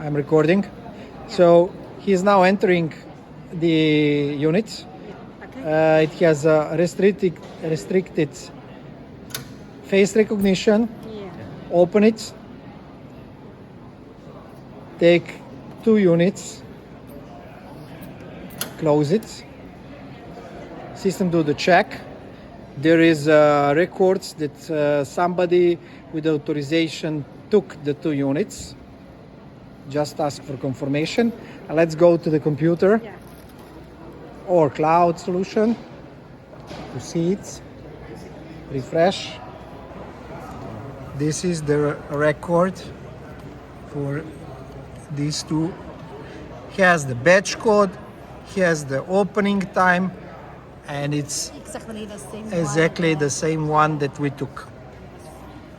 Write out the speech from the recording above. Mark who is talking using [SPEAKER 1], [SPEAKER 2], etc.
[SPEAKER 1] I'm recording. So he is now entering the unit.
[SPEAKER 2] Okay.
[SPEAKER 1] It has a restricted face recognition.
[SPEAKER 2] Yeah.
[SPEAKER 1] Open it. Take 2 units. Close it. System do the check. There is records that somebody with authorization took the 2 units. Just ask for confirmation. Let's go to the computer
[SPEAKER 2] Yeah.
[SPEAKER 1] or cloud solution to see it. Refresh. This is the record for these 2. He has the batch code, he has the opening time, and it's
[SPEAKER 2] Exactly the same.
[SPEAKER 1] exactly the same one that we took.